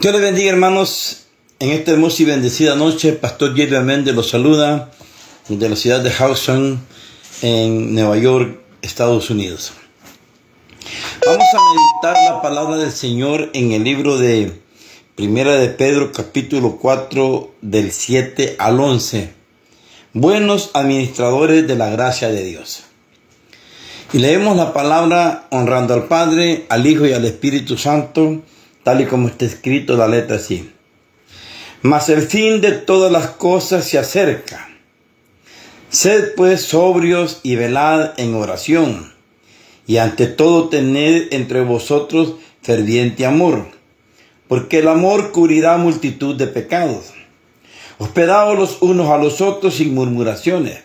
Dios les bendiga, hermanos. En esta hermosa y bendecida noche, Pastor Jerry Méndez los saluda de la ciudad de Hudson, en Nueva York, Estados Unidos. Vamos a meditar la palabra del Señor en el libro de Primera de Pedro, capítulo 4, del 7 al 11. Buenos administradores de la gracia de Dios. Y leemos la palabra honrando al Padre, al Hijo y al Espíritu Santo, tal y como está escrito la letra así. Mas el fin de todas las cosas se acerca. Sed pues sobrios y velad en oración, y ante todo tened entre vosotros ferviente amor, porque el amor cubrirá multitud de pecados. Hospedaos los unos a los otros sin murmuraciones.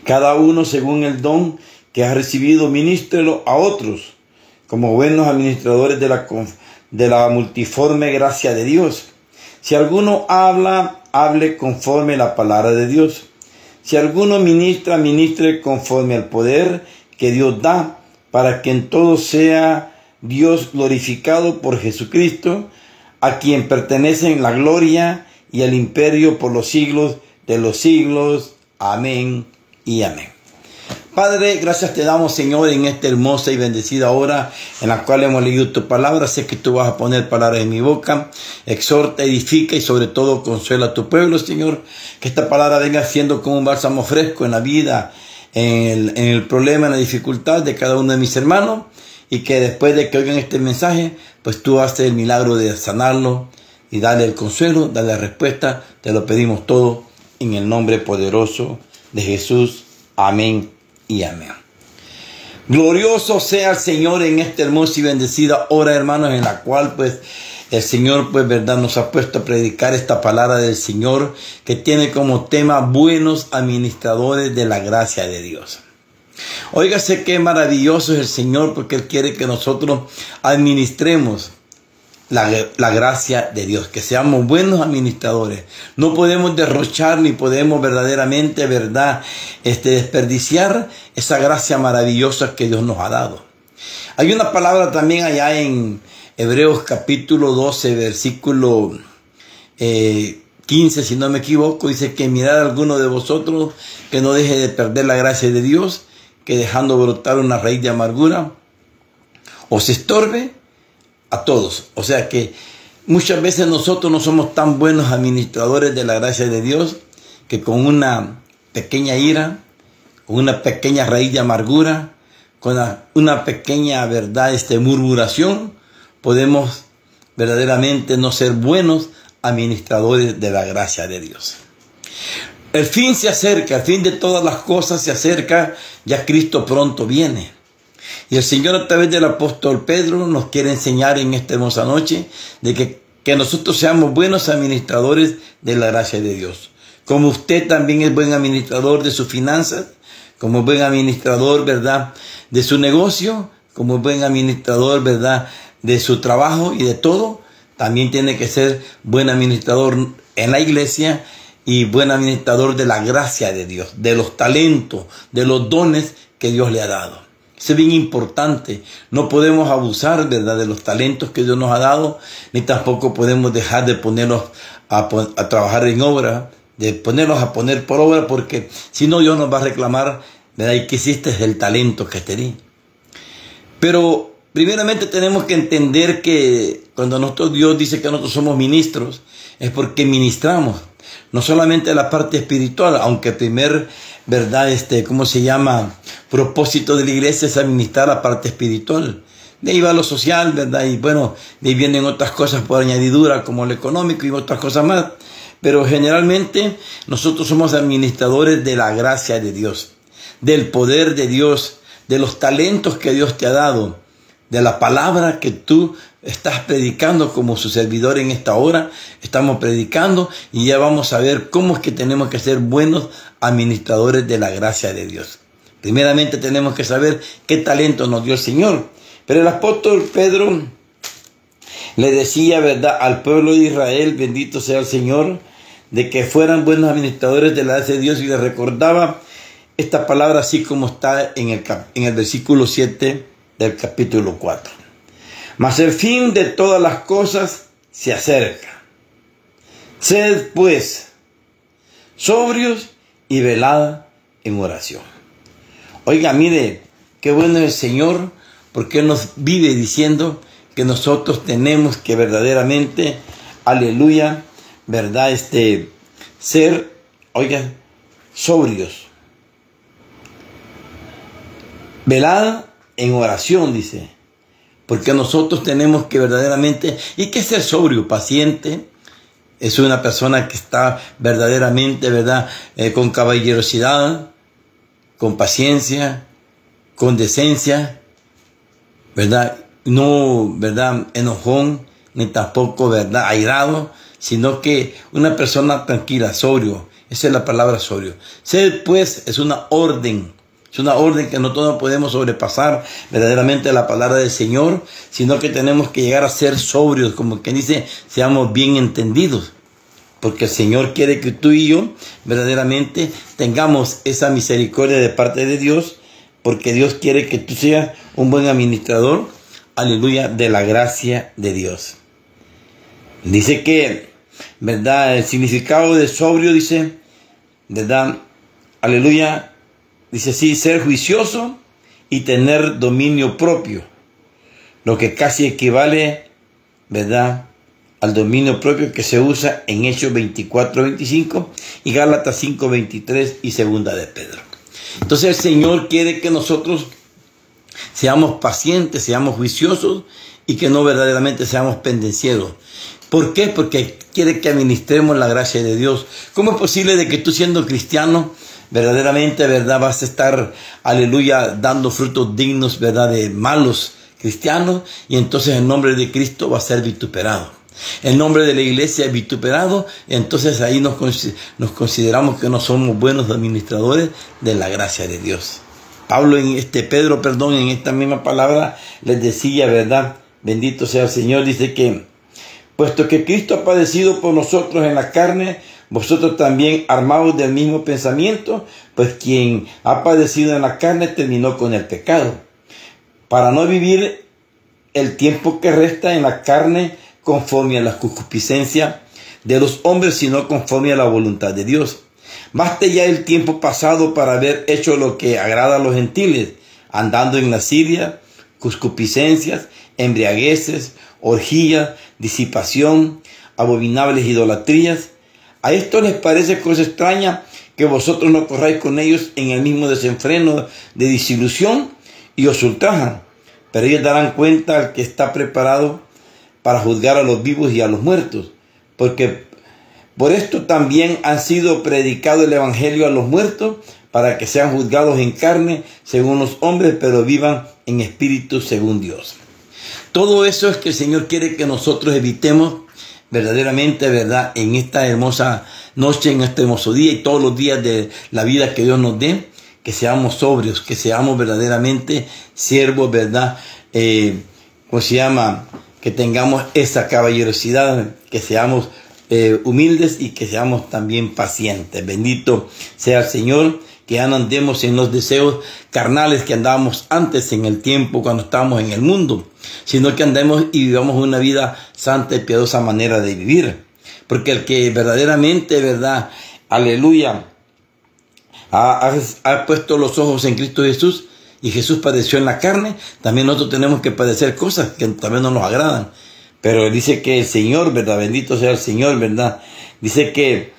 Cada uno según el don que ha recibido, ministrelo a otros, como buenos administradores de la multiforme gracia de Dios. Si alguno habla, hable conforme a la palabra de Dios. Si alguno ministra, ministre conforme al poder que Dios da, para que en todo sea Dios glorificado por Jesucristo, a quien pertenecen la gloria y el imperio por los siglos de los siglos. Amén y amén. Padre, gracias te damos, Señor, en esta hermosa y bendecida hora en la cual hemos leído tu palabra. Sé que tú vas a poner palabras en mi boca. Exhorta, edifica y sobre todo consuela a tu pueblo, Señor. Que esta palabra venga siendo como un bálsamo fresco en la vida, en el problema, en la dificultad de cada uno de mis hermanos. Y que después de que oigan este mensaje, pues tú haces el milagro de sanarlo y darle el consuelo, darle la respuesta. Te lo pedimos todo en el nombre poderoso de Jesús. Amén y amén. Glorioso sea el Señor en esta hermosa y bendecida hora, hermanos, en la cual pues el Señor pues verdad nos ha puesto a predicar esta palabra del Señor, que tiene como tema buenos administradores de la gracia de Dios. Óigase qué maravilloso es el Señor, porque Él quiere que nosotros administremos la gracia de Dios, que seamos buenos administradores. No podemos derrochar ni podemos verdaderamente, desperdiciar esa gracia maravillosa que Dios nos ha dado. Hay una palabra también allá en Hebreos capítulo 12, versículo 15, si no me equivoco, dice que mirad a alguno de vosotros que no deje de perder la gracia de Dios, que dejando brotar una raíz de amargura os estorbe a todos. O sea que muchas veces nosotros no somos tan buenos administradores de la gracia de Dios, que con una pequeña ira, con una pequeña raíz de amargura, con una pequeña murmuración, podemos verdaderamente no ser buenos administradores de la gracia de Dios. El fin se acerca, el fin de todas las cosas se acerca, ya Cristo pronto viene. Y el Señor, a través del apóstol Pedro, nos quiere enseñar en esta hermosa noche de que nosotros seamos buenos administradores de la gracia de Dios. Como usted también es buen administrador de sus finanzas, como buen administrador, de su negocio, como buen administrador, de su trabajo y de todo, también tiene que ser buen administrador en la iglesia y buen administrador de la gracia de Dios, de los talentos, de los dones que Dios le ha dado. Eso es bien importante. No podemos abusar, de los talentos que Dios nos ha dado, ni tampoco podemos dejar de ponerlos a trabajar en obra, de ponerlos a poner por obra, porque si no, Dios nos va a reclamar, ¿y qué hiciste el talento que te di? Pero primeramente tenemos que entender que cuando Dios dice que nosotros somos ministros, es porque ministramos. No solamente la parte espiritual, aunque el primer, propósito de la iglesia es administrar la parte espiritual. De ahí va lo social, y bueno, de ahí vienen otras cosas por añadidura, como lo económico y otras cosas más. Pero generalmente nosotros somos administradores de la gracia de Dios, del poder de Dios, de los talentos que Dios te ha dado, de la palabra que tú estás predicando como su servidor en esta hora. Estamos predicando y ya vamos a ver cómo es que tenemos que ser buenos administradores de la gracia de Dios. Primeramente tenemos que saber qué talento nos dio el Señor. Pero el apóstol Pedro le decía, al pueblo de Israel, bendito sea el Señor, de que fueran buenos administradores de la gracia de Dios, y le recordaba esta palabra así como está en el versículo 7 del capítulo 4. Mas el fin de todas las cosas se acerca. Sed pues sobrios y velad en oración. Oiga, mire, qué bueno es el Señor, porque Él nos vive diciendo que nosotros tenemos que verdaderamente, aleluya, verdad, ser, oiga, sobrios. Velad en oración, dice, porque nosotros tenemos que verdaderamente, y que ser sobrio, paciente, es una persona que está verdaderamente, verdad, con caballerosidad, con paciencia, con decencia, verdad, no, verdad, enojón, ni tampoco, verdad, airado, sino que una persona tranquila, sobrio. Esa es la palabra sobrio. Sed pues es una orden que nosotros no podemos sobrepasar verdaderamente la palabra del Señor, sino que tenemos que llegar a ser sobrios, como quien dice, seamos bien entendidos. Porque el Señor quiere que tú y yo verdaderamente tengamos esa misericordia de parte de Dios, porque Dios quiere que tú seas un buen administrador, aleluya, de la gracia de Dios. Dice que, verdad, el significado de sobrio, dice, verdad, aleluya, dice así, ser juicioso y tener dominio propio, lo que casi equivale, verdad, al dominio propio que se usa en Hechos 24:25 y Gálatas 5:23 y segunda de Pedro. Entonces el Señor quiere que nosotros seamos pacientes, seamos juiciosos y que no verdaderamente seamos pendencieros. ¿Por qué? Porque quiere que administremos la gracia de Dios. ¿Cómo es posible de que tú siendo cristiano verdaderamente, verdad, vas a estar, aleluya, dando frutos dignos, verdad, de malos cristianos, y entonces el nombre de Cristo va a ser vituperado? El nombre de la iglesia es vituperado, entonces ahí nos consideramos que no somos buenos administradores de la gracia de Dios. Pedro, en esta misma palabra les decía, verdad, bendito sea el Señor, dice que, puesto que Cristo ha padecido por nosotros en la carne, vosotros también armados del mismo pensamiento, pues quien ha padecido en la carne terminó con el pecado, para no vivir el tiempo que resta en la carne conforme a la concupiscencia de los hombres, sino conforme a la voluntad de Dios. Baste ya el tiempo pasado para haber hecho lo que agrada a los gentiles, andando en lascivia, concupiscencias, embriagueces, orgías, disipación, abominables idolatrías. A esto les parece cosa extraña que vosotros no corráis con ellos en el mismo desenfreno de disilusión y os ultrajan, pero ellos darán cuenta al que está preparado para juzgar a los vivos y a los muertos, porque por esto también han sido predicado el evangelio a los muertos, para que sean juzgados en carne según los hombres, pero vivan en espíritu según Dios. Todo eso es que el Señor quiere que nosotros evitemos verdaderamente, verdad, en esta hermosa noche, en este hermoso día y todos los días de la vida que Dios nos dé, que seamos sobrios, que seamos verdaderamente siervos, verdad, ¿cómo se llama? Que tengamos esa caballerosidad, que seamos humildes y que seamos también pacientes. Bendito sea el Señor, que ya no andemos en los deseos carnales que andábamos antes en el tiempo cuando estábamos en el mundo, sino que andemos y vivamos una vida santa y piadosa manera de vivir. Porque el que verdaderamente, verdad, aleluya, ha puesto los ojos en Cristo Jesús, y Jesús padeció en la carne, también nosotros tenemos que padecer cosas que también no nos agradan. Pero dice que el Señor, verdad, bendito sea el Señor, verdad, dice que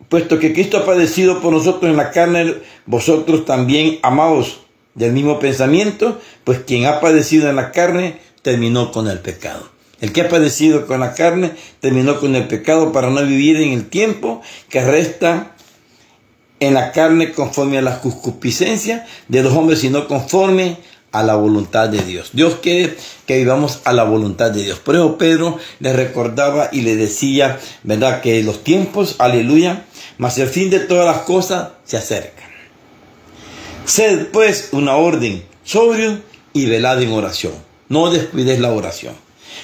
puesto que Cristo ha padecido por nosotros en la carne, vosotros también, amados del mismo pensamiento, pues quien ha padecido en la carne terminó con el pecado. El que ha padecido con la carne terminó con el pecado, para no vivir en el tiempo que resta en la carne conforme a la concupiscencia de los hombres, sino conforme a la voluntad de Dios. Dios quiere que vivamos a la voluntad de Dios. Por eso Pedro le recordaba y le decía, verdad, que los tiempos, aleluya, mas el fin de todas las cosas se acercan. Sed pues una orden, sobrio y velad en oración. No descuides la oración.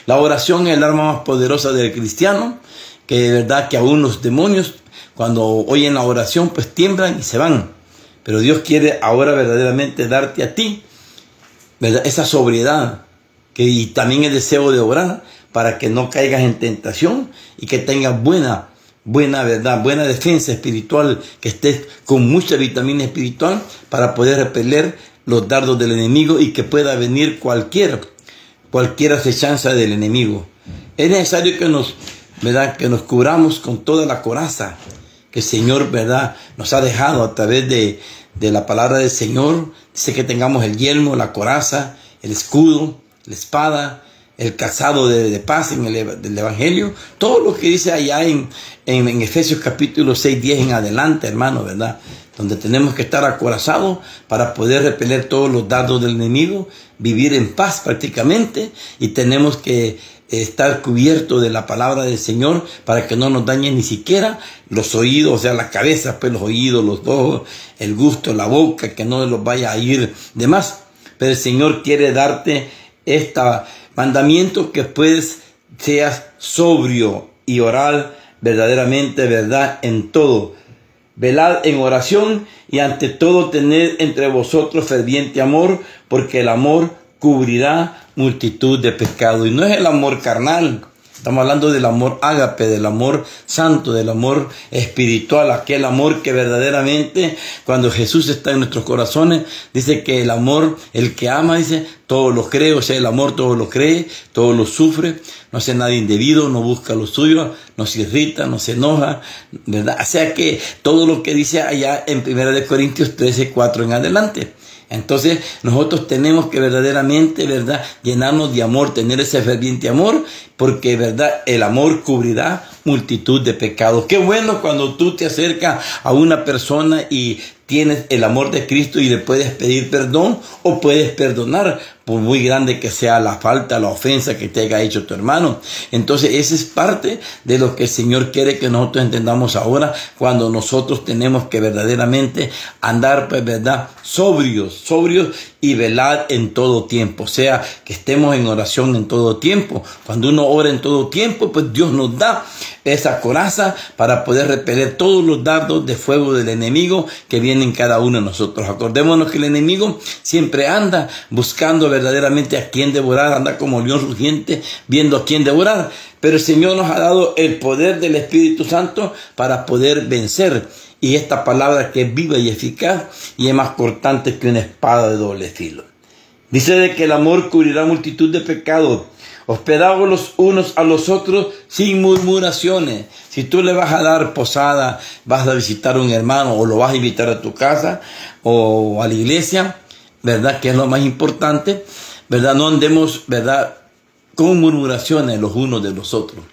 La oración es el arma más poderosa del cristiano, que de verdad que aún los demonios, cuando oyen la oración, pues tiemblan y se van. Pero Dios quiere ahora verdaderamente darte a ti, ¿verdad?, esa sobriedad, y también el deseo de orar para que no caigas en tentación y que tengas buena defensa espiritual, que estés con mucha vitamina espiritual para poder repeler los dardos del enemigo y que pueda venir cualquier acechanza del enemigo. Es necesario que nos cubramos con toda la coraza que el Señor, nos ha dejado a través de la palabra del Señor. Dice que tengamos el yelmo, la coraza, el escudo, la espada, el calzado de paz del Evangelio. Todo lo que dice allá en Efesios capítulo 6, 10 en adelante, hermano, donde tenemos que estar acorazados para poder repeler todos los dardos del enemigo, vivir en paz prácticamente, y tenemos que estar cubiertos de la palabra del Señor para que no nos dañe ni siquiera los oídos, o sea, la cabeza, pues los oídos, los ojos, el gusto, la boca, que no los vaya a ir de más. Pero el Señor quiere darte este mandamiento, que seas sobrio y orar verdaderamente, en todo. Velad en oración y ante todo tened entre vosotros ferviente amor, porque el amor cubrirá multitud de pecados. Y no es el amor carnal, estamos hablando del amor ágape, del amor santo, del amor espiritual, aquel amor que verdaderamente cuando Jesús está en nuestros corazones, dice que el amor, el que ama, dice, todo lo cree, o sea, el amor todo lo cree, todo lo sufre, no hace nada indebido, no busca lo suyo, no se irrita, no se enoja, O sea que todo lo que dice allá en 1 Corintios 13, 4 en adelante. Entonces nosotros tenemos que verdaderamente, llenarnos de amor, tener ese ferviente amor, porque, el amor cubrirá multitud de pecados. Qué bueno cuando tú te acercas a una persona y tienes el amor de Cristo y le puedes pedir perdón o puedes perdonar, por muy grande que sea la falta, la ofensa que te haya hecho tu hermano. Entonces, esa es parte de lo que el Señor quiere que nosotros entendamos ahora, cuando nosotros tenemos que verdaderamente andar, sobrios y velar en todo tiempo. O sea, que estemos en oración en todo tiempo. Cuando uno ora en todo tiempo, pues Dios nos da esa coraza para poder repeler todos los dardos de fuego del enemigo que vienen cada uno de nosotros. Acordémonos que el enemigo siempre anda buscando verdaderamente a quién devorar, anda como león rugiente viendo a quién devorar. Pero el Señor nos ha dado el poder del Espíritu Santo para poder vencer. Y esta palabra, que es viva y eficaz y es más cortante que una espada de doble filo. Dice de que el amor cubrirá multitud de pecados. Hospedaos los unos a los otros sin murmuraciones. Si tú le vas a dar posada, vas a visitar a un hermano o lo vas a invitar a tu casa o a la iglesia, que es lo más importante, no andemos, con murmuraciones los unos de los otros.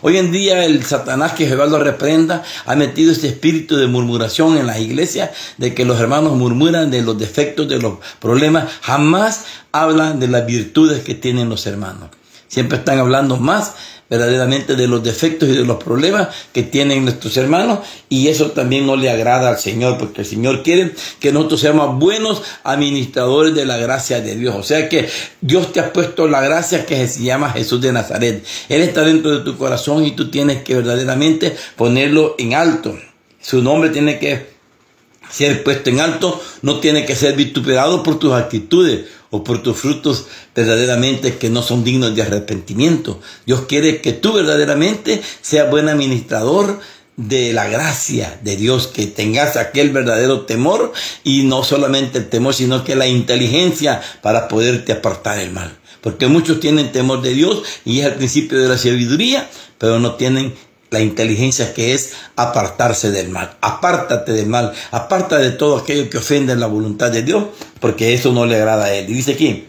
Hoy en día el Satanás, que Jehová lo reprenda, ha metido ese espíritu de murmuración en las iglesias, de que los hermanos murmuran de los defectos, de los problemas. Jamás hablan de las virtudes que tienen los hermanos. Siempre están hablando más verdaderamente de los defectos y de los problemas que tienen nuestros hermanos, y eso también no le agrada al Señor, porque el Señor quiere que nosotros seamos buenos administradores de la gracia de Dios. O sea que Dios te ha puesto la gracia que se llama Jesús de Nazaret. Él está dentro de tu corazón y tú tienes que verdaderamente ponerlo en alto. Su nombre tiene que ser puesto en alto, no tiene que ser vituperado por tus actitudes o por tus frutos verdaderamente que no son dignos de arrepentimiento. Dios quiere que tú verdaderamente seas buen administrador de la gracia de Dios, que tengas aquel verdadero temor, y no solamente el temor, sino que la inteligencia para poderte apartar del mal. Porque muchos tienen temor de Dios y es el principio de la sabiduría, pero no tienen la inteligencia, que es apartarse del mal. Apártate del mal, aparta de todo aquello que ofende la voluntad de Dios, porque eso no le agrada a Él. Y dice aquí: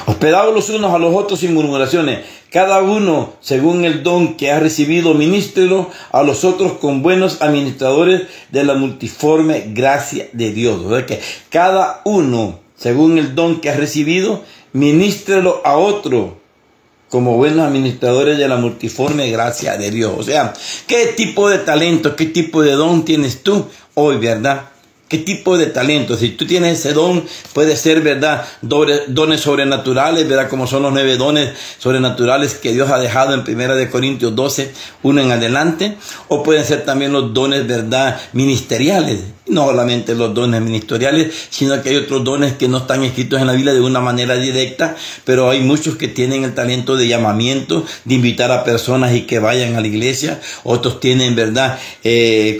hospedaos los unos a los otros sin murmuraciones, cada uno según el don que ha recibido, ministrelo a los otros con buenos administradores de la multiforme gracia de Dios. O sea que cada uno según el don que ha recibido, ministrelo a otro como buenos administradores de la multiforme gracia de Dios. O sea, ¿qué tipo de talento, qué tipo de don tienes tú hoy, ¿Qué tipo de talento? Si tú tienes ese don, puede ser, dones sobrenaturales, como son los 9 dones sobrenaturales que Dios ha dejado en 1 Corintios 12, 1 en adelante. O pueden ser también los dones, ministeriales. No solamente los dones ministeriales, sino que hay otros dones que no están escritos en la Biblia de una manera directa, pero hay muchos que tienen el talento de llamamiento, de invitar a personas y que vayan a la iglesia. Otros tienen, ¿verdad? El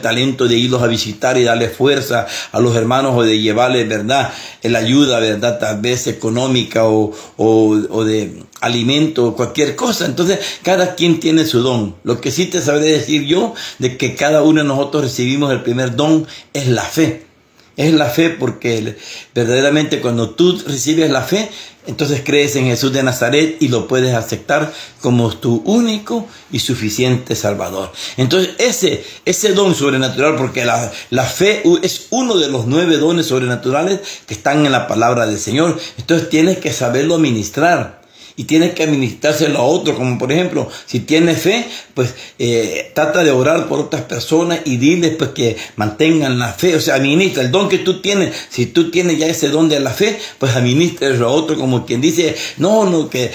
talento de irlos a visitar y darle fuerza a los hermanos, o de llevarles, ¿verdad? La ayuda, ¿verdad? Tal vez económica o de alimento o cualquier cosa. Entonces, cada quien tiene su don. Lo que sí te sabré decir yo, de que cada uno de nosotros recibimos el primer don, es la fe. Es la fe, porque verdaderamente cuando tú recibes la fe, entonces crees en Jesús de Nazaret y lo puedes aceptar como tu único y suficiente Salvador. Entonces ese don sobrenatural, porque la fe es uno de los 9 dones sobrenaturales que están en la palabra del Señor. Entonces tienes que saberlo administrar. Y tienes que administrárselo a otro, como por ejemplo, si tienes fe, pues trata de orar por otras personas y diles pues que mantengan la fe. O sea, administra el don que tú tienes. Si tú tienes ya ese don de la fe, pues administralo a otro, como quien dice, que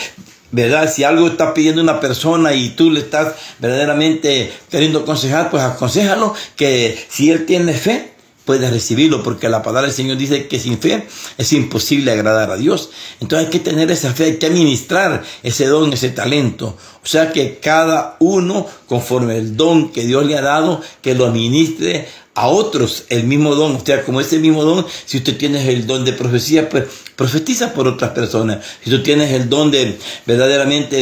¿verdad? Si algo está pidiendo una persona y tú le estás verdaderamente queriendo aconsejar, pues aconséjalo, que si él tiene fe, puedes recibirlo, porque la palabra del Señor dice que sin fe es imposible agradar a Dios. Entonces hay que tener esa fe, hay que administrar ese don, ese talento. O sea que cada uno, conforme el don que Dios le ha dado, que lo administre a otros el mismo don. O sea, como ese mismo don, si usted tiene el don de profecía, pues profetiza por otras personas. Si tú tienes el don de verdaderamente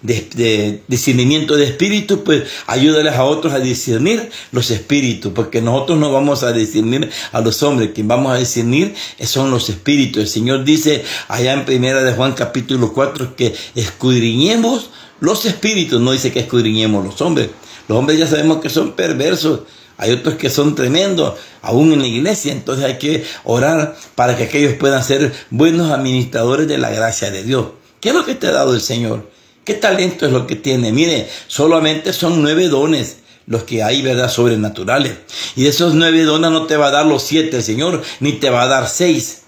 de discernimiento de espíritu, pues ayúdales a otros a discernir los espíritus, porque nosotros no vamos a discernir a los hombres, quien vamos a discernir son los espíritus. El Señor dice allá en 1 de Juan capítulo 4 que escudriñemos los espíritus, no dice que escudriñemos los hombres. Los hombres ya sabemos que son perversos. Hay otros que son tremendos, aún en la iglesia. Entonces hay que orar para que aquellos puedan ser buenos administradores de la gracia de Dios. ¿Qué es lo que te ha dado el Señor? ¿Qué talento es lo que tiene? Mire, solamente son 9 dones los que hay, ¿verdad? Sobrenaturales. Y de esos 9 dones no te va a dar los 7 el Señor, ni te va a dar 6.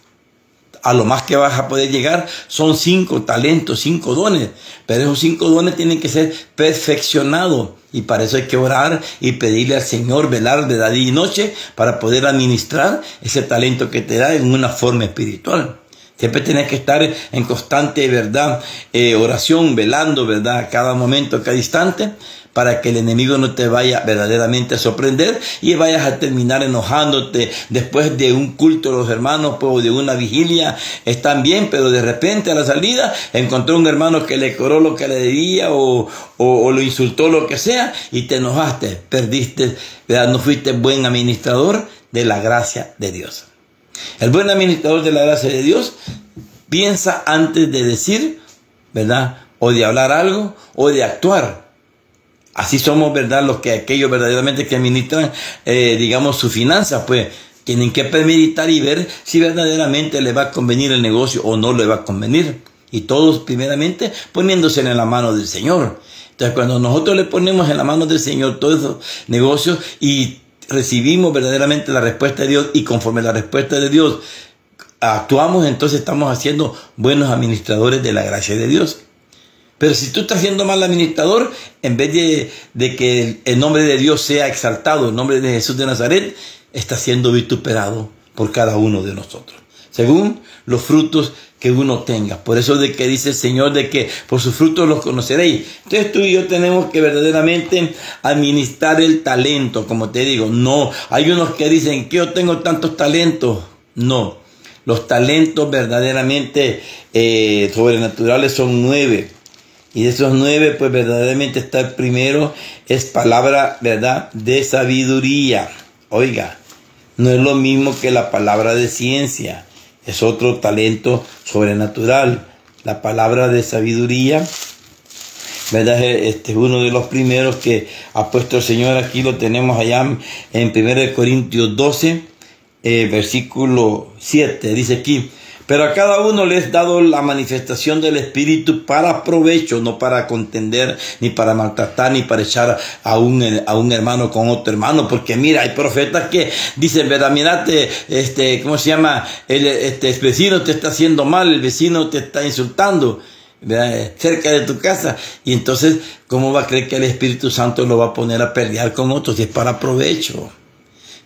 A lo más que vas a poder llegar son 5 talentos, 5 dones. Pero esos 5 dones tienen que ser perfeccionados. Y para eso hay que orar y pedirle al Señor, velar de día y noche, para poder administrar ese talento que te da en una forma espiritual. Siempre tienes que estar en constante, ¿verdad? Oración, velando, ¿verdad? A cada momento, a cada instante, para que el enemigo no te vaya verdaderamente a sorprender y vayas a terminar enojándote después de un culto de los hermanos, pues, de una vigilia. Están bien, pero de repente a la salida encontró un hermano que le cobró lo que le debía o lo insultó, lo que sea, y te enojaste, perdiste, ¿verdad? No fuiste buen administrador de la gracia de Dios. El buen administrador de la gracia de Dios piensa antes de decir, ¿verdad? O de hablar algo o de actuar. Así somos, ¿verdad? Aquellos verdaderamente que administran, digamos, sus finanzas, pues tienen que meditar y ver si verdaderamente le va a convenir el negocio o no le va a convenir. Y todos, primeramente, poniéndose en la mano del Señor. Entonces, cuando nosotros le ponemos en la mano del Señor todos esos negocios y recibimos verdaderamente la respuesta de Dios, y conforme la respuesta de Dios actuamos, entonces estamos haciendo buenos administradores de la gracia de Dios. Pero si tú estás siendo mal administrador, en vez de que el nombre de Dios sea exaltado, el nombre de Jesús de Nazaret, está siendo vituperado por cada uno de nosotros, según los frutos que uno tenga. Por eso de que dice el Señor de que por sus frutos los conoceréis. Entonces tú y yo tenemos que verdaderamente administrar el talento, como te digo. No, hay unos que dicen que yo tengo tantos talentos. No, los talentos verdaderamente sobrenaturales son 9. Y de esos 9, pues verdaderamente está el primero, es palabra, ¿verdad?, de sabiduría. Oiga, no es lo mismo que la palabra de ciencia, es otro talento sobrenatural. La palabra de sabiduría, ¿verdad?, es uno de los primeros que ha puesto el Señor. Aquí lo tenemos allá en 1 Corintios 12, versículo 7, dice aquí: pero a cada uno le es dado la manifestación del Espíritu para provecho, no para contender, ni para maltratar, ni para echar a un hermano con otro hermano. Porque mira, hay profetas que dicen, ¿verdad? Mirate, ¿cómo se llama? El vecino te está haciendo mal, el vecino te está insultando, ¿verdad?, cerca de tu casa. Y entonces, ¿cómo va a creer que el Espíritu Santo lo va a poner a pelear con otros? Si es para provecho.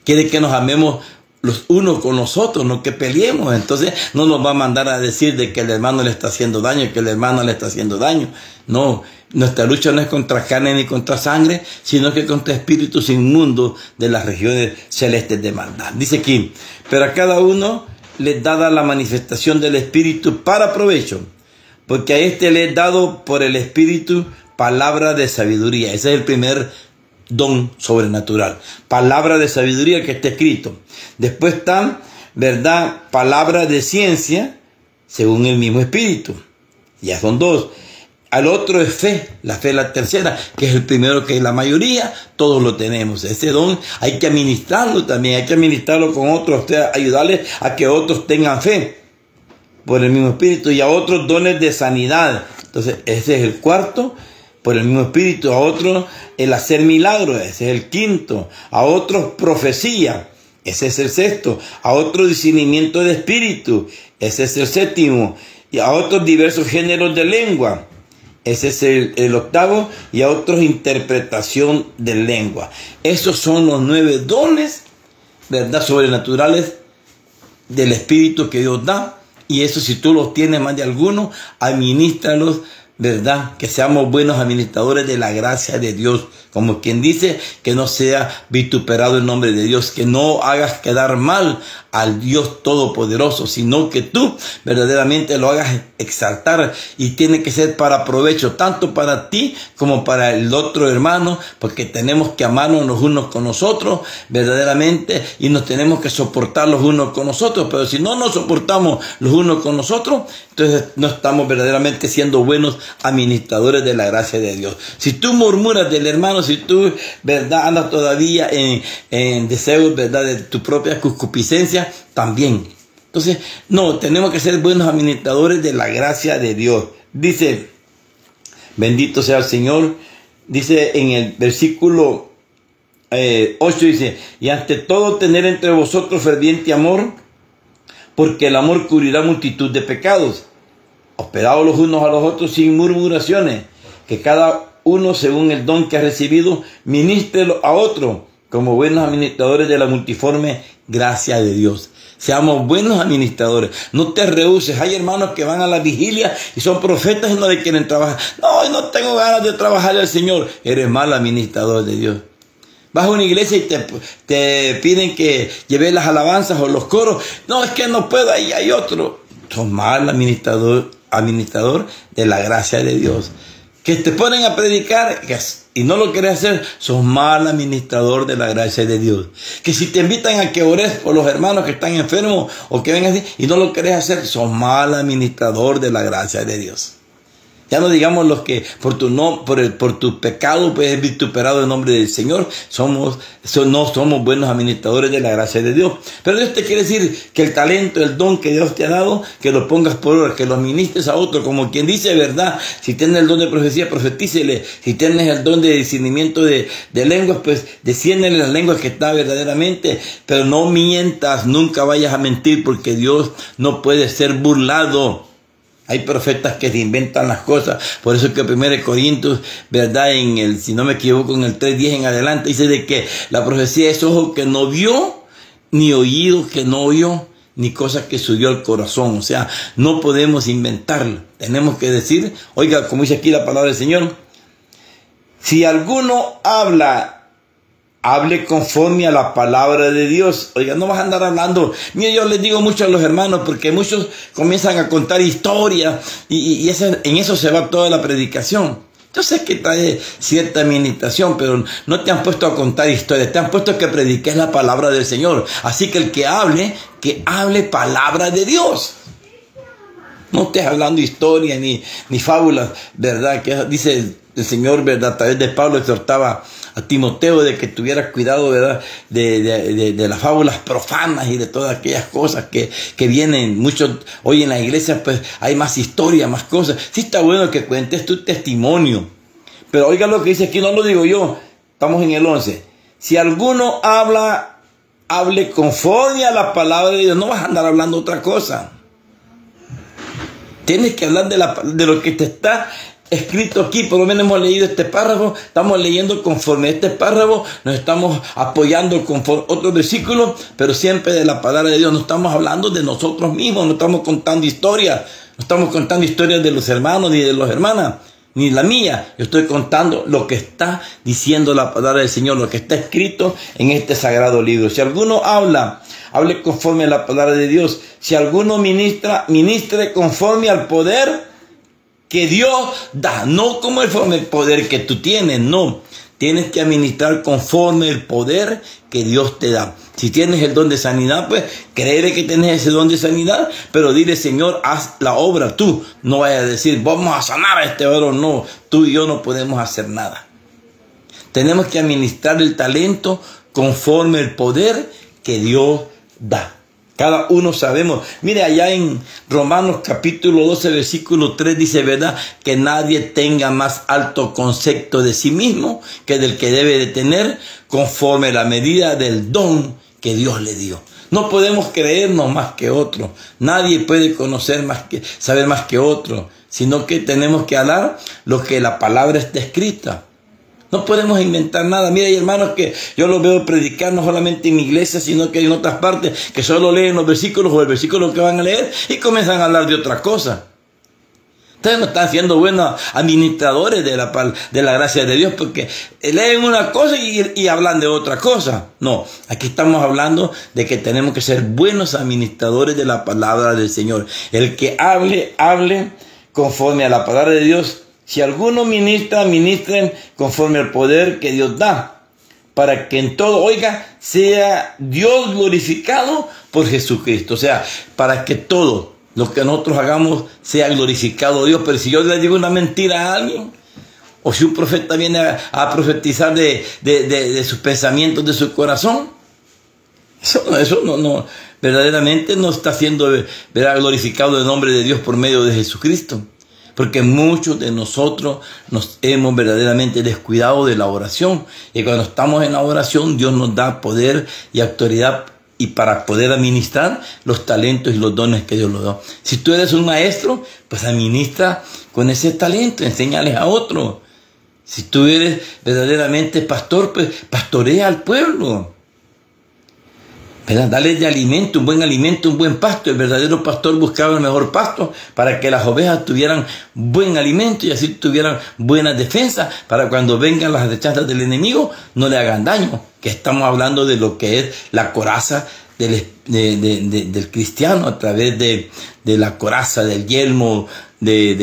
Quiere que nos amemos los unos con los otros, no que peleemos. Entonces no nos va a mandar a decir de que el hermano le está haciendo daño, que el hermano le está haciendo daño. No, nuestra lucha no es contra carne ni contra sangre, sino que contra espíritus inmundos de las regiones celestes de maldad. Dice aquí, pero a cada uno les dada la manifestación del Espíritu para provecho, porque a este le es dado por el Espíritu palabra de sabiduría. Ese es el primer don sobrenatural, palabra de sabiduría que está escrito. Después está, ¿verdad?, palabra de ciencia según el mismo Espíritu. Ya son dos. Al otro es fe, la fe es la tercera, que es el primero que la mayoría, todos lo tenemos. Ese don hay que administrarlo también, hay que administrarlo con otros, ayudarles a que otros tengan fe por el mismo Espíritu, y a otros dones de sanidad. Entonces ese es el cuarto, por el mismo Espíritu. A otros el hacer milagros, ese es el quinto. A otros profecía, ese es el sexto. A otros discernimiento de espíritu, ese es el séptimo. Y a otros diversos géneros de lengua, ese es el octavo. Y a otros interpretación de lengua. Esos son los 9 dones, ¿verdad?, sobrenaturales del Espíritu que Dios da. Y eso, si tú los tienes más de alguno, administralos, ¿verdad? Que seamos buenos administradores de la gracia de Dios. Como quien dice, que no sea vituperado el nombre de Dios, que no hagas quedar mal al Dios Todopoderoso, sino que tú verdaderamente lo hagas exaltar, y tiene que ser para provecho, tanto para ti como para el otro hermano, porque tenemos que amarnos los unos con los otros verdaderamente, y nos tenemos que soportar los unos con los otros. Pero si no nos soportamos los unos con los otros, entonces no estamos verdaderamente siendo buenos administradores de la gracia de Dios. Si tú murmuras del hermano, si tú, ¿verdad?, andas todavía en deseos, ¿verdad?, de tu propia concupiscencia, también. Entonces, no, tenemos que ser buenos administradores de la gracia de Dios. Dice, bendito sea el Señor, dice en el versículo 8, dice, y ante todo tener entre vosotros ferviente amor, porque el amor cubrirá multitud de pecados. Hospedados los unos a los otros sin murmuraciones, que cada uno según el don que ha recibido, ministrelo a otro, como buenos administradores de la multiforme gracia de Dios. Seamos buenos administradores. No te rehuses. Hay hermanos que van a la vigilia y son profetas y no le quieren trabajar. No, no tengo ganas de trabajar al Señor. Eres mal administrador de Dios. Vas a una iglesia y te piden que lleves las alabanzas o los coros. No, es que no puedo, ahí hay otro. Son mal administrador de la gracia de Dios. Que te ponen a predicar y no lo quieres hacer, sos mal administrador de la gracia de Dios. Que si te invitan a que ores por los hermanos que están enfermos o que vengan así y no lo quieres hacer, sos mal administrador de la gracia de Dios. Ya no digamos los que por tu pecado pues es vituperado el nombre del Señor, no somos buenos administradores de la gracia de Dios. Pero Dios te quiere decir que el talento, el don que Dios te ha dado, que lo pongas por obra, que lo ministres a otro, como quien dice, ¿verdad? Si tienes el don de profecía, profetícele. Si tienes el don de discernimiento de lenguas, pues desciéndele las lenguas que está verdaderamente. Pero no mientas, nunca vayas a mentir, porque Dios no puede ser burlado. Hay profetas que se inventan las cosas. Por eso que 1 Corintios, ¿verdad?, si no me equivoco, en el 3:10 en adelante, dice de que la profecía es ojo que no vio, ni oído que no oyó, ni cosa que subió al corazón. O sea, no podemos inventarlo. Tenemos que decir, oiga, como dice aquí la palabra del Señor, si alguno hable conforme a la palabra de Dios. Oiga, no vas a andar hablando. Mira, yo les digo mucho a los hermanos, porque muchos comienzan a contar historias y en eso se va toda la predicación. Yo sé que trae cierta administración, pero no te han puesto a contar historias, te han puesto a que prediques la palabra del Señor. Así que el que hable palabra de Dios. No estés hablando historia ni fábulas, ¿verdad? Que dice el Señor, ¿verdad? A través de Pablo exhortaba a Timoteo de que tuviera cuidado, ¿verdad?, de las fábulas profanas y de todas aquellas cosas que vienen. Muchos hoy en la iglesia pues hay más historia, más cosas. Sí está bueno que cuentes tu testimonio, pero oiga lo que dice aquí, no lo digo yo, estamos en el 11. Si alguno hable conforme a la palabra de Dios. No vas a andar hablando otra cosa. Tienes que hablar de lo que te está escrito aquí. Por lo menos hemos leído este párrafo, estamos leyendo conforme a este párrafo, nos estamos apoyando conforme otro versículo, pero siempre de la palabra de Dios. No estamos hablando de nosotros mismos, no estamos contando historias, no estamos contando historias de los hermanos ni de las hermanas, ni la mía. Yo estoy contando lo que está diciendo la palabra del Señor, lo que está escrito en este sagrado libro. Si alguno hable conforme a la palabra de Dios. Si alguno ministre conforme al poder que Dios da, no como el poder que tú tienes, no. Tienes que administrar conforme el poder que Dios te da. Si tienes el don de sanidad, pues créele que tienes ese don de sanidad, pero dile, Señor, haz la obra tú. No vayas a decir, vamos a sanar a este varón. No, tú y yo no podemos hacer nada. Tenemos que administrar el talento conforme el poder que Dios da. Cada uno sabemos. Mire, allá en Romanos capítulo 12, versículo 3 dice, ¿verdad? Que nadie tenga más alto concepto de sí mismo que del que debe de tener, conforme la medida del don que Dios le dio. No podemos creernos más que otro. Nadie puede saber más que otro, sino que tenemos que hablar lo que la palabra está escrita. No podemos inventar nada. Mira, hay hermanos que yo los veo predicar no solamente en mi iglesia, sino que en otras partes, que solo leen los versículos o el versículo que van a leer y comienzan a hablar de otra cosa. Ustedes no están siendo buenos administradores de la gracia de Dios, porque leen una cosa y hablan de otra cosa. No, aquí estamos hablando de que tenemos que ser buenos administradores de la palabra del Señor. El que hable conforme a la palabra de Dios. Si alguno ministren conforme al poder que Dios da, para que en todo, sea Dios glorificado por Jesucristo. O sea, para que todo lo que nosotros hagamos sea glorificado a Dios. Pero si yo le digo una mentira a alguien, o si un profeta viene a profetizar de sus pensamientos, de su corazón, eso no verdaderamente no está siendo glorificado el nombre de Dios por medio de Jesucristo. Porque muchos de nosotros nos hemos verdaderamente descuidado de la oración. Y cuando estamos en la oración, Dios nos da poder y autoridad y para poder administrar los talentos y los dones que Dios nos da. Si tú eres un maestro, pues administra con ese talento, enséñales a otro. Si tú eres verdaderamente pastor, pues pastorea al pueblo. ¿Verdad? Dale de alimento, un buen pasto. El verdadero pastor buscaba el mejor pasto para que las ovejas tuvieran buen alimento y así tuvieran buena defensa para cuando vengan las acechanzas del enemigo no le hagan daño. Que estamos hablando de lo que es la coraza del cristiano a través de la coraza, del yelmo, del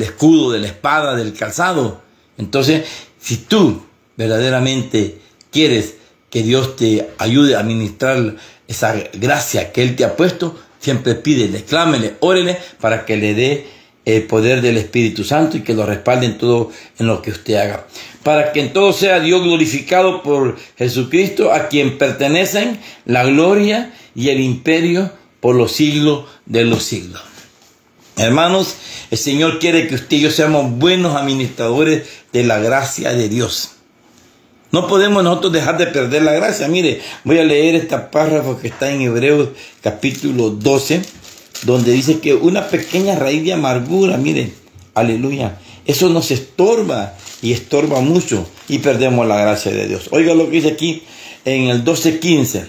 escudo, de la espada, del calzado. Entonces, si tú verdaderamente quieres que Dios te ayude a administrar esa gracia que Él te ha puesto, siempre pídele, clámele, órele para que le dé el poder del Espíritu Santo y que lo respalde en todo en lo que usted haga. Para que en todo sea Dios glorificado por Jesucristo, a quien pertenecen la gloria y el imperio por los siglos de los siglos. Hermanos, el Señor quiere que usted y yo seamos buenos administradores de la gracia de Dios. No podemos nosotros dejar de perder la gracia. Mire, voy a leer este párrafo que está en Hebreos capítulo 12, donde dice que una pequeña raíz de amargura, mire, aleluya, eso nos estorba y estorba mucho y perdemos la gracia de Dios. Oiga lo que dice aquí en el 12:15.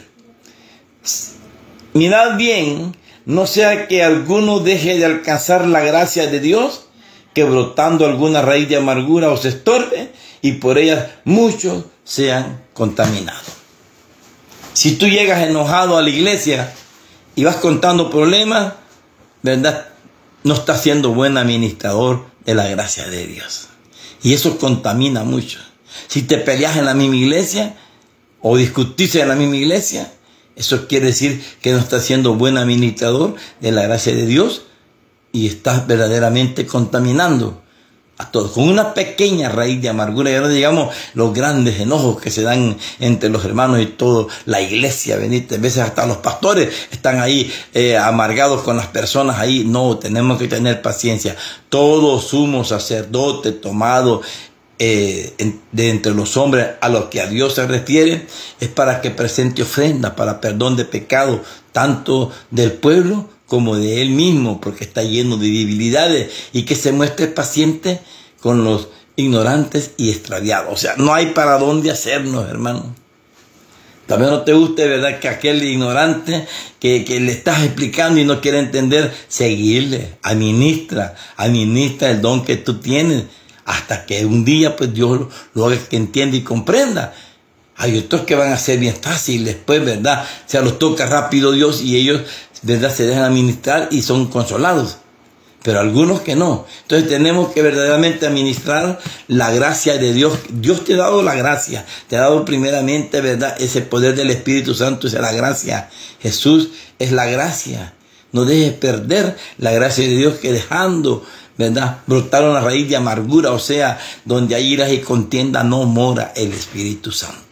Mirad bien, no sea que alguno deje de alcanzar la gracia de Dios, que brotando alguna raíz de amargura os estorbe y por ellas muchos sean contaminados. Si tú llegas enojado a la iglesia y vas contando problemas, ¿verdad? No estás siendo buen administrador de la gracia de Dios. Y eso contamina mucho. Si te peleas en la misma iglesia o discutís en la misma iglesia, eso quiere decir que no estás siendo buen administrador de la gracia de Dios y estás verdaderamente contaminando a todos, con una pequeña raíz de amargura. Ya no digamos los grandes enojos que se dan entre los hermanos y toda la iglesia, bendita. A veces hasta los pastores están ahí amargados con las personas ahí. No, tenemos que tener paciencia. Todo sumo sacerdote tomado de entre los hombres a los que a Dios se refiere es para que presente ofrenda para perdón de pecado, tanto del pueblo como de él mismo, porque está lleno de debilidades, y que se muestre paciente con los ignorantes y extraviados. O sea, no hay para dónde hacernos, hermano. También no te guste, ¿verdad?, que aquel ignorante que le estás explicando y no quiere entender, seguirle, administra el don que tú tienes, hasta que un día pues Dios lo haga que entienda y comprenda. Hay otros que van a ser bien fáciles, después, ¿verdad? O sea, los toca rápido Dios y ellos, ¿verdad?, se dejan administrar y son consolados. Pero algunos que no. Entonces tenemos que verdaderamente administrar la gracia de Dios. Dios te ha dado la gracia. Te ha dado primeramente, ¿verdad?, ese poder del Espíritu Santo, esa es la gracia. Jesús es la gracia. No dejes perder la gracia de Dios, que dejando, ¿verdad?, brotar una raíz de amargura, o sea, donde hay iras y contienda no mora el Espíritu Santo.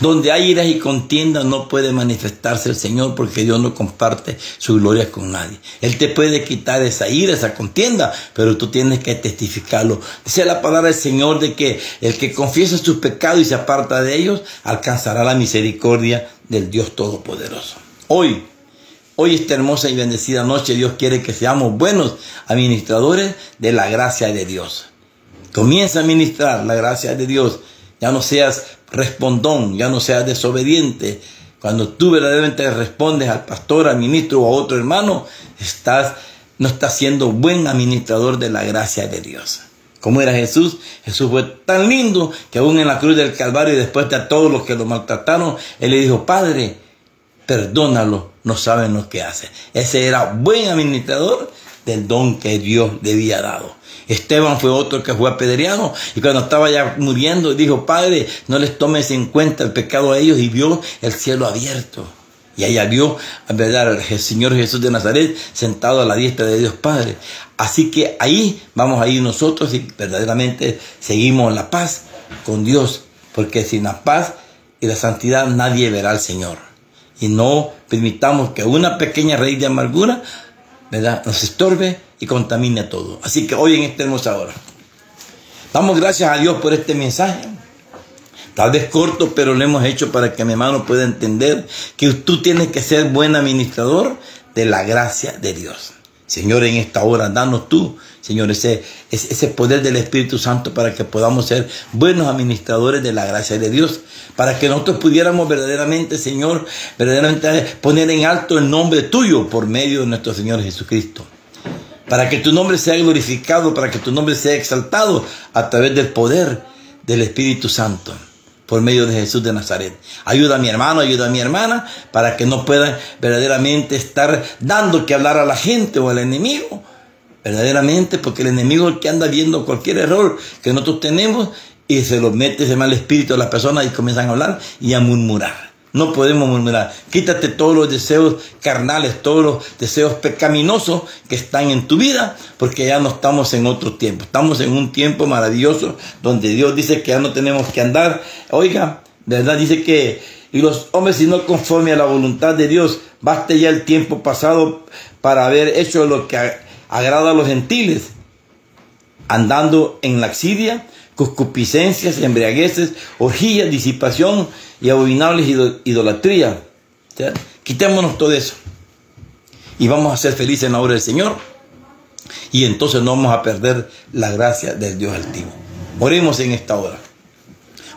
Donde hay iras y contienda no puede manifestarse el Señor, porque Dios no comparte su gloria con nadie. Él te puede quitar esa ira, esa contienda, pero tú tienes que testificarlo. Dice la palabra del Señor de que el que confiesa sus pecados y se aparta de ellos, alcanzará la misericordia del Dios Todopoderoso. Hoy, esta hermosa y bendecida noche, Dios quiere que seamos buenos administradores de la gracia de Dios. Comienza a administrar la gracia de Dios. Ya no seas respondón, ya no seas desobediente. Cuando tú verdaderamente respondes al pastor, al ministro o a otro hermano, no estás siendo buen administrador de la gracia de Dios. ¿Cómo era Jesús? Jesús fue tan lindo que aún en la cruz del Calvario, y después de a todos los que lo maltrataron, Él le dijo: Padre, perdónalo, no saben lo que hacen. Ese era buen administrador del don que Dios le había dado. Esteban fue otro que fue apedreado, y cuando estaba ya muriendo dijo: Padre, no les tomes en cuenta el pecado a ellos, y vio el cielo abierto. Y allá vio, ¿verdad?, al Señor Jesús de Nazaret sentado a la diestra de Dios Padre. Así que ahí vamos a ir nosotros, y verdaderamente seguimos la paz con Dios, porque sin la paz y la santidad nadie verá al Señor. Y no permitamos que una pequeña raíz de amargura, ¿verdad?, nos estorbe y contamine todo. Así que hoy, en esta hermosa hora, damos gracias a Dios por este mensaje. Tal vez corto, pero lo hemos hecho para que mi hermano pueda entender que tú tienes que ser buen administrador de la gracia de Dios. Señor, en esta hora, danos tú, Señor, ese poder del Espíritu Santo, para que podamos ser buenos administradores de la gracia de Dios, para que nosotros pudiéramos verdaderamente, Señor, verdaderamente poner en alto el nombre tuyo por medio de nuestro Señor Jesucristo. Para que tu nombre sea glorificado, para que tu nombre sea exaltado a través del poder del Espíritu Santo, por medio de Jesús de Nazaret. Ayuda a mi hermano, ayuda a mi hermana, para que no puedan verdaderamente estar dando que hablar a la gente o al enemigo. Verdaderamente, porque el enemigo es el que anda viendo cualquier error que nosotros tenemos y se lo mete ese mal espíritu a las personas, y comienzan a hablar y a murmurar. No podemos murmurar. Quítate todos los deseos carnales, todos los deseos pecaminosos que están en tu vida, porque ya no estamos en otro tiempo. Estamos en un tiempo maravilloso donde Dios dice que ya no tenemos que andar. Oiga, de verdad dice que, y los hombres, si no conforme a la voluntad de Dios, baste ya el tiempo pasado para haber hecho lo que agrada a los gentiles, andando en laxidia, concupiscencias, embriagueces, orgías, disipación y abominables idolatría. ¿Sí? Quitémonos todo eso y vamos a ser felices en la obra del Señor, y entonces no vamos a perder la gracia del Dios Altísimo. Oremos en esta hora.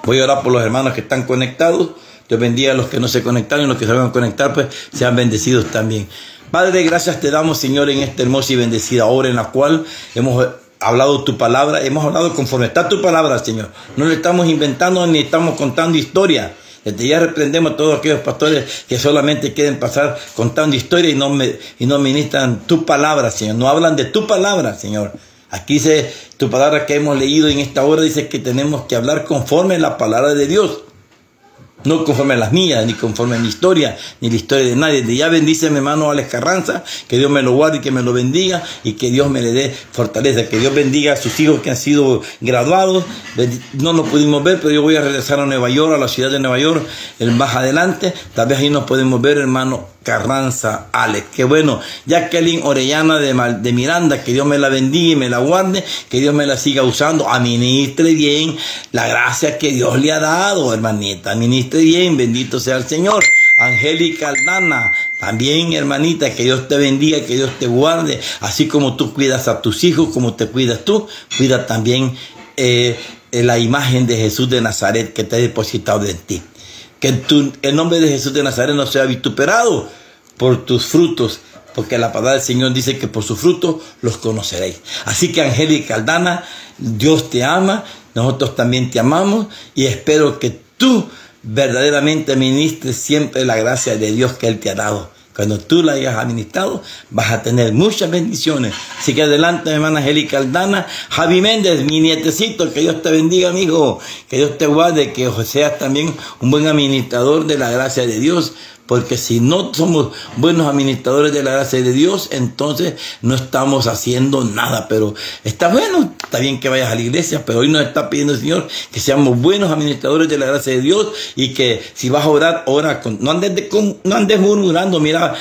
Voy a orar por los hermanos que están conectados. Dios bendiga a los que no se conectaron, y los que se van a conectar, pues sean bendecidos también. Padre, gracias te damos, Señor, en esta hermosa y bendecida hora en la cual hemos hablado tu palabra, hemos hablado conforme está tu palabra, Señor. No le estamos inventando ni estamos contando historia. Desde ya reprendemos a todos aquellos pastores que solamente quieren pasar contando historia y no ministran tu palabra, Señor. No hablan de tu palabra, Señor. Aquí dice tu palabra que hemos leído en esta hora, dice que tenemos que hablar conforme a la palabra de Dios. No conforme a las mías, ni conforme a mi historia, ni la historia de nadie. De ya bendice a mi hermano Alex Carranza, que Dios me lo guarde y que me lo bendiga, y que Dios me le dé fortaleza. Que Dios bendiga a sus hijos que han sido graduados. No nos pudimos ver, pero yo voy a regresar a Nueva York, a la ciudad de Nueva York, más adelante. Tal vez ahí nos podemos ver, hermano Carranza Alex. Que bueno, Jacqueline Orellana de Miranda, que Dios me la bendiga y me la guarde, que Dios me la siga usando. Administre bien la gracia que Dios le ha dado, hermanita. Administre bien, bendito sea el Señor. Angélica Aldana, También, hermanita, que Dios te bendiga, que Dios te guarde. Así como tú cuidas a tus hijos, como te cuidas tú, cuida también la imagen de Jesús de Nazaret que te ha depositado en ti. Que el nombre de Jesús de Nazaret no sea vituperado por tus frutos, porque la palabra del Señor dice que por sus frutos los conoceréis. Así que, Angélica Aldana, Dios te ama, nosotros también te amamos, y espero que tú verdaderamente ministres siempre la gracia de Dios que Él te ha dado. Cuando tú la hayas administrado, vas a tener muchas bendiciones. Así que adelante, mi hermana Angélica Aldana. Javi Méndez, mi nietecito, que Dios te bendiga, amigo. Que Dios te guarde, que seas también un buen administrador de la gracia de Dios. Porque si no somos buenos administradores de la gracia de Dios, entonces no estamos haciendo nada. Pero está bueno, está bien que vayas a la iglesia, pero hoy nos está pidiendo el Señor que seamos buenos administradores de la gracia de Dios, y que si vas a orar, ora con, no andes murmurando. Mira,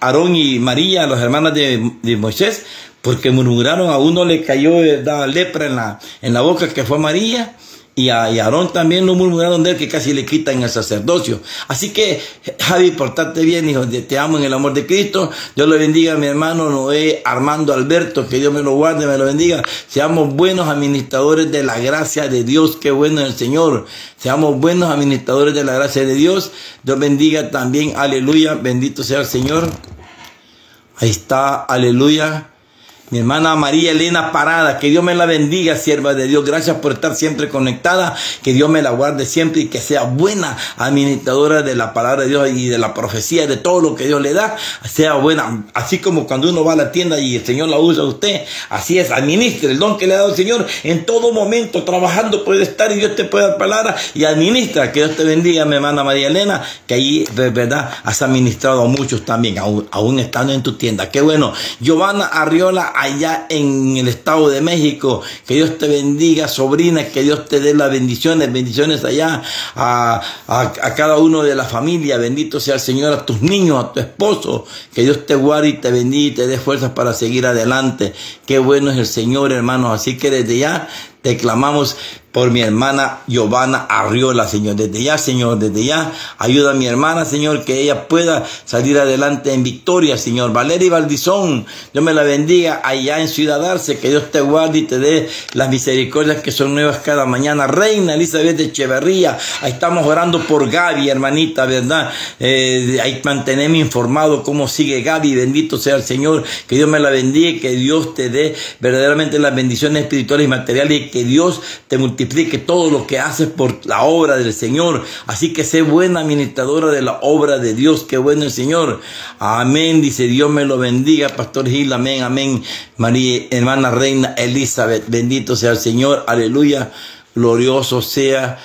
Aarón y María, las hermanas de Moisés, porque murmuraron, a uno le cayó la lepra en la boca, que fue María. Y a Aarón también lo murmuraron de él, que casi le quitan el sacerdocio. Así que, Javi, portate bien, hijo. Te amo en el amor de Cristo. Dios le bendiga a mi hermano Noé Armando Alberto. Que Dios me lo guarde, me lo bendiga. Seamos buenos administradores de la gracia de Dios. Qué bueno es el Señor. Seamos buenos administradores de la gracia de Dios. Dios bendiga también. Aleluya. Bendito sea el Señor. Ahí está. Aleluya. Mi hermana María Elena Parada, que Dios me la bendiga, sierva de Dios. Gracias por estar siempre conectada. Que Dios me la guarde siempre, y que sea buena administradora de la palabra de Dios y de la profecía, de todo lo que Dios le da. Sea buena, así como cuando uno va a la tienda y el Señor la usa a usted. Así es, administre el don que le ha dado el Señor. En todo momento trabajando puede estar, y Dios te puede dar palabra, y administra. Que Dios te bendiga, mi hermana María Elena, que ahí de verdad has administrado a muchos también, aún estando en tu tienda. Qué bueno. Giovanna Arriola, allá en el Estado de México, que Dios te bendiga, sobrina, que Dios te dé las bendiciones allá a cada uno de la familia. Bendito sea el Señor, a tus niños, a tu esposo, que Dios te guarde y te bendiga y te dé fuerzas para seguir adelante. Qué bueno es el Señor, hermanos. Así que desde ya te clamamos por mi hermana Giovanna Arriola, Señor. Desde ya, Señor, desde ya, ayuda a mi hermana, Señor, que ella pueda salir adelante en victoria, Señor. Valeria Valdizón, Dios me la bendiga allá en Ciudad Arce, que Dios te guarde y te dé las misericordias que son nuevas cada mañana. Reina Elizabeth de Echeverría, ahí estamos orando por Gaby, hermanita, ¿verdad? Ahí manteneme informado cómo sigue Gaby. Bendito sea el Señor, que Dios me la bendiga y que Dios te dé verdaderamente las bendiciones espirituales y materiales, y que Dios te multiplique todo lo que haces por la obra del Señor. Así que sé buena administradora de la obra de Dios. Qué bueno el Señor. Amén. Dice, Dios me lo bendiga, Pastor Gil. Amén, amén. María, hermana Reina Elizabeth, bendito sea el Señor. Aleluya. Glorioso sea.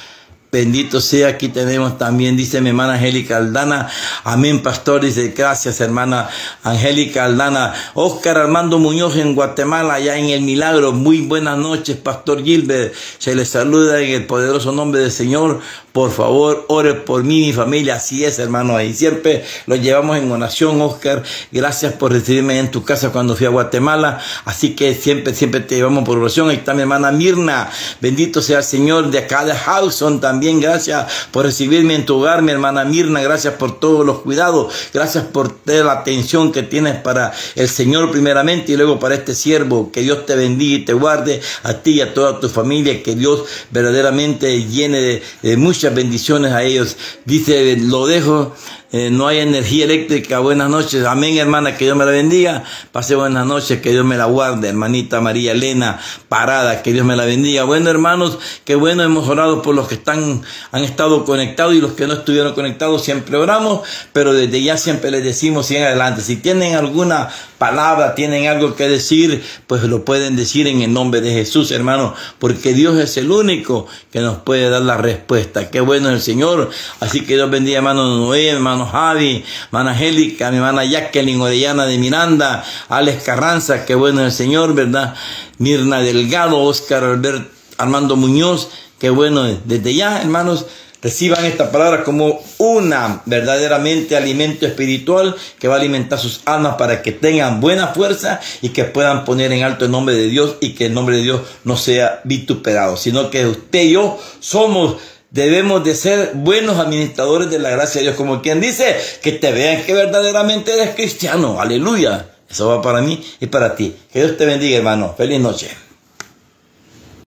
Bendito sea. Aquí tenemos también, dice mi hermana Angélica Aldana. Amén, pastor. Dice, gracias, hermana Angélica Aldana. Oscar Armando Muñoz en Guatemala, allá en El Milagro. Muy buenas noches, Pastor Gilbert. Se les saluda en el poderoso nombre del Señor. Por favor, ore por mí y mi familia. Así es, hermano. Ahí siempre lo llevamos en oración, Oscar. Gracias por recibirme en tu casa cuando fui a Guatemala. Así que siempre te llevamos por oración. Ahí está mi hermana Mirna. Bendito sea el Señor, de acá de Hudson también. Gracias por recibirme en tu hogar, mi hermana Mirna. Gracias por todos los cuidados. Gracias por toda la atención que tienes para el Señor primeramente, y luego para este siervo. Que Dios te bendiga y te guarde a ti y a toda tu familia. Que Dios verdaderamente llene de muchas bendiciones a ellos. Dice, lo dejo. No hay energía eléctrica. Buenas noches. Amén, hermana. Que Dios me la bendiga. Pase buenas noches. Que Dios me la guarde. Hermanita María Elena Parada. Que Dios me la bendiga. Bueno, hermanos, qué bueno, hemos orado por los que han estado conectados, y los que no estuvieron conectados siempre oramos, pero desde ya siempre les decimos, sigan adelante. Si tienen alguna palabra, tienen algo que decir, pues lo pueden decir en el nombre de Jesús, hermano, porque Dios es el único que nos puede dar la respuesta. Qué bueno es el Señor. Así que Dios bendiga, hermano Noé, hermano Javi, hermana Angélica, mi hermana Jacqueline Orellana de Miranda, Alex Carranza, qué bueno es el Señor, ¿verdad? Mirna Delgado, Oscar Albert Armando Muñoz, qué bueno. Desde ya, hermanos, reciban esta palabra como una verdaderamente alimento espiritual que va a alimentar sus almas para que tengan buena fuerza y que puedan poner en alto el nombre de Dios, y que el nombre de Dios no sea vituperado, sino que usted y yo somos Debemos de ser buenos administradores de la gracia de Dios, como quien dice, que te vean que verdaderamente eres cristiano. Aleluya. Eso va para mí y para ti. Que Dios te bendiga, hermano. Feliz noche.